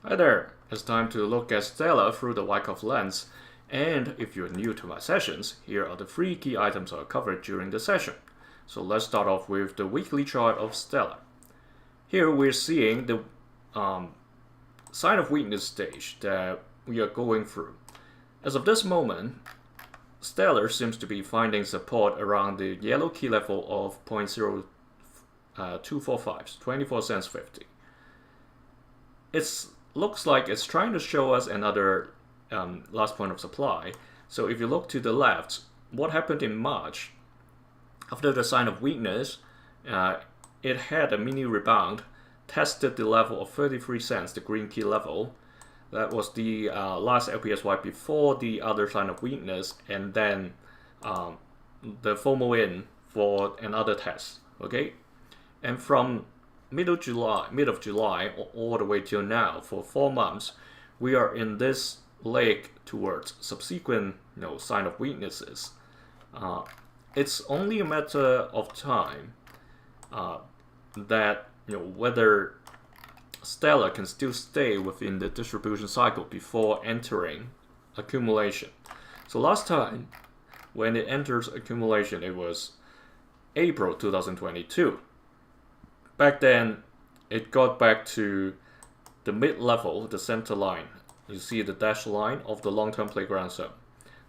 Hi there, it's time to look at Stellar through the Wyckoff lens, and if you're new to my sessions, here are the 3 key items I covered during the session. So let's start off with the weekly chart of Stellar. Here we're seeing the sign of weakness stage that we are going through. As of this moment, Stellar seems to be finding support around the yellow key level of 0.0245, 24 cents 50. It looks like it's trying to show us another last point of supply. So if you look to the left, what happened in March, after the sign of weakness, it had a mini rebound, tested the level of 33 cents, the green key level. That was the last LPSY before the other sign of weakness, and then the FOMO in for another test. Okay, and from mid of July all the way till now, for 4 months, we are in this leg towards subsequent sign of weaknesses. It's only a matter of time that whether Stellar can still stay within the distribution cycle before entering accumulation. So last time when it enters accumulation, it was April 2022. Back then, it got back to the mid-level, the center line. You see the dashed line of the long-term playground zone.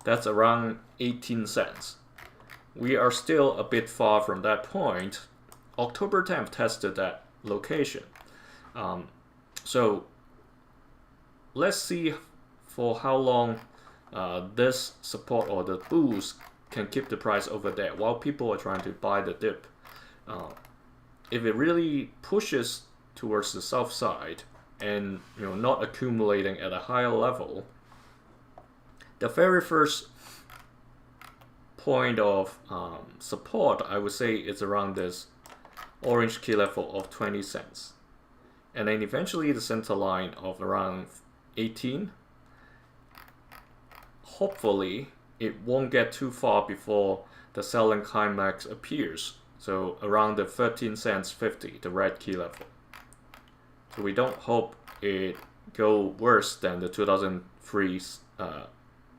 That's around 18 cents. We are still a bit far from that point. October 10th tested that location. So let's see for how long this support or the boost can keep the price over there while people are trying to buy the dip. If it really pushes towards the south side and not accumulating at a higher level, the very first point of support, I would say, is around this orange key level of 20 cents. And then eventually the center line of around 18. Hopefully it won't get too far before the selling climax appears. So around the 13 cents 50, the red key level. So we don't hope it go worse than the 2003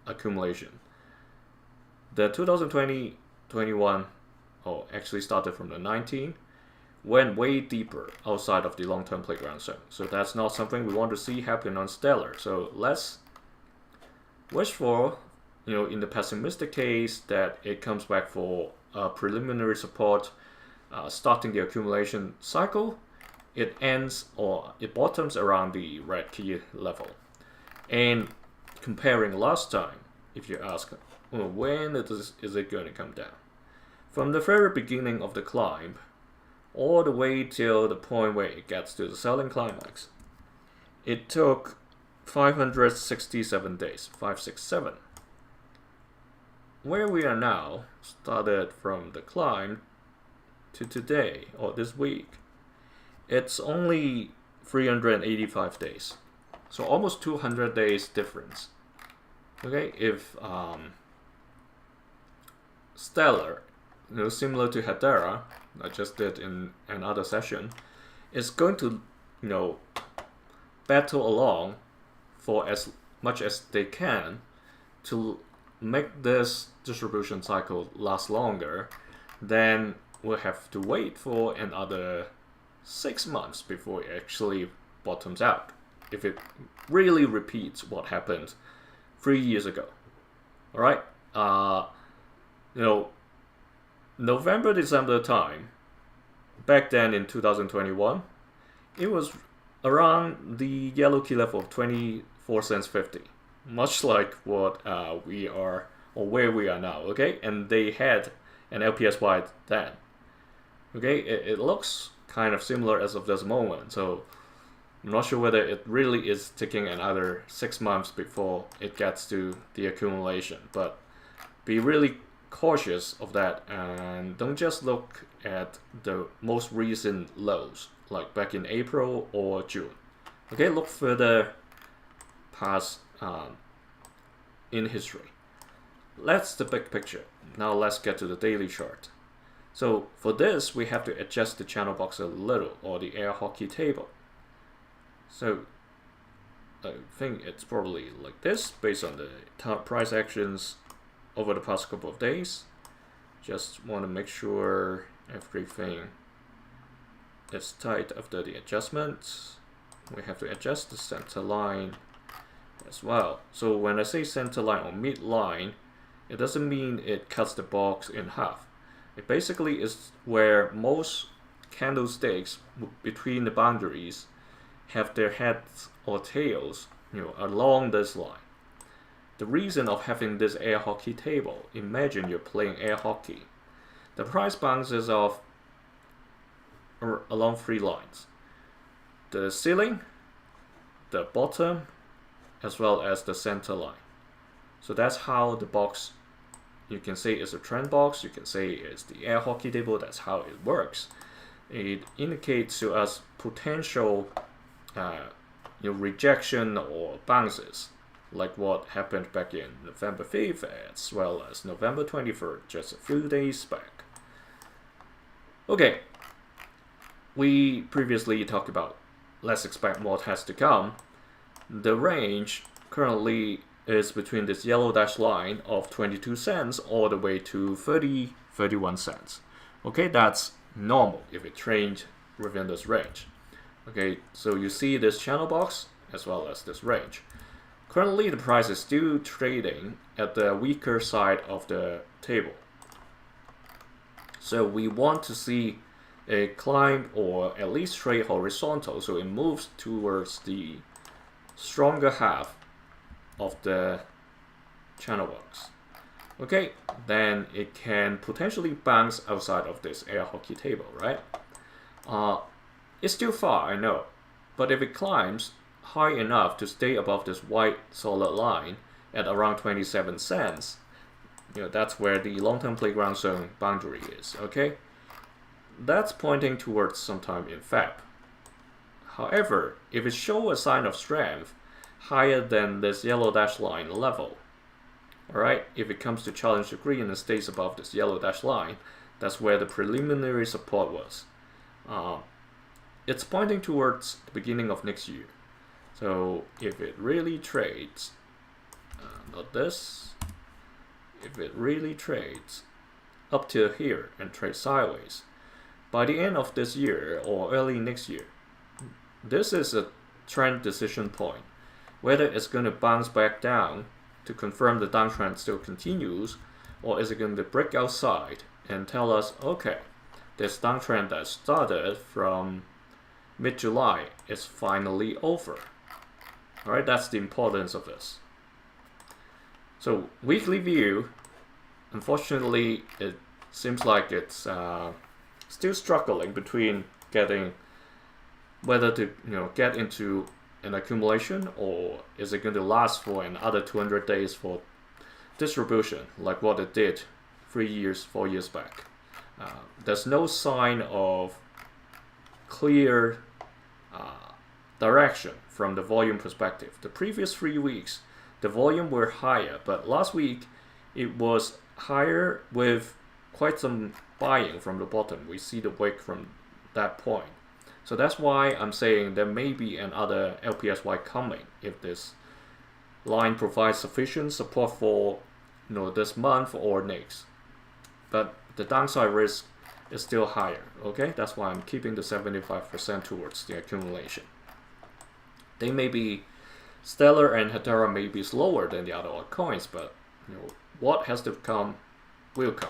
accumulation. The 2020-21, actually started from the 19, went way deeper outside of the long-term playground zone. So that's not something we want to see happen on Stellar. So let's wish for, in the pessimistic case, that it comes back for preliminary support, starting the accumulation cycle. It ends or it bottoms around the red key level. And comparing last time, if you ask, when is it going to come down? From the very beginning of the climb, all the way till the point where it gets to the selling climax, it took 567 days, 567. Where we are now started from the climb to today or this week, it's only 385 days, so almost 200 days difference. Okay, if Stellar, similar to Hedera, I just did in another session, is going to battle along for as much as they can to make this distribution cycle last longer, then we'll have to wait for another 6 months before it actually bottoms out, if it really repeats what happened 3 years ago. All right, November, December time, back then in 2021, it was around the yellow key level of 24 cents 50, much like what we are or where we are now. Okay, and they had an LPSY then. Okay, it looks kind of similar as of this moment, so I'm not sure whether it really is taking another 6 months before it gets to the accumulation, but be really cautious of that and don't just look at the most recent lows like back in April or June. Okay, look further past in history. That's the big picture. Now let's get to the daily chart. So for this, we have to adjust the channel box a little, or the air hockey table. So I think it's probably like this based on the price actions over the past couple of days. Just want to make sure everything is tight after the adjustments. We have to adjust the center line as well. So when I say center line or midline, it doesn't mean it cuts the box in half. It basically is where most candlesticks between the boundaries have their heads or tails, along this line. The reason of having this air hockey table, imagine you're playing air hockey. The price bounces off along 3 lines. The ceiling, the bottom, as well as the center line. So that's how the box, you can say it's a trend box, you can say it's the air hockey table, that's how it works. It indicates to us potential rejection or bounces, like what happened back in November 5th as well as November 23rd, just a few days back. Okay, we previously talked about let's expect more tests to come. The range currently is between this yellow dash line of 22 cents all the way to 31 cents. Okay, that's normal if it trades within this range. Okay, so you see this channel box as well as this range. Currently, the price is still trading at the weaker side of the table. So we want to see a climb or at least trade horizontal, so it moves towards the stronger half of the channel box. Okay, then it can potentially bounce outside of this air hockey table, right? It's still far, I know, but if it climbs high enough to stay above this white solid line at around 27 cents, that's where the long-term playground zone boundary is, okay? That's pointing towards sometime in Feb. However, if it shows a sign of strength higher than this yellow dash line level, alright, if it comes to challenge the green and stays above this yellow dash line, that's where the preliminary support was. It's pointing towards the beginning of next year. So if it really trades, not this, if it really trades up to here and trades sideways, by the end of this year or early next year, this is a trend decision point. Whether it's going to bounce back down to confirm the downtrend still continues, or is it going to break outside and tell us, okay, this downtrend that started from mid-July is finally over. Alright, that's the importance of this. So weekly view, unfortunately, it seems like it's still struggling between getting whether to get into an accumulation, or is it going to last for another 200 days for distribution like what it did 4 years back. There's no sign of clear direction from the volume perspective. The previous 3 weeks, the volume were higher, but last week it was higher with quite some buying from the bottom. We see the wick from that point. So that's why I'm saying there may be another LPSY coming if this line provides sufficient support for this month or next. But the downside risk is still higher. Okay, that's why I'm keeping the 75% towards the accumulation. They may be Stellar and Hedera may be slower than the other altcoins, but what has to come will come.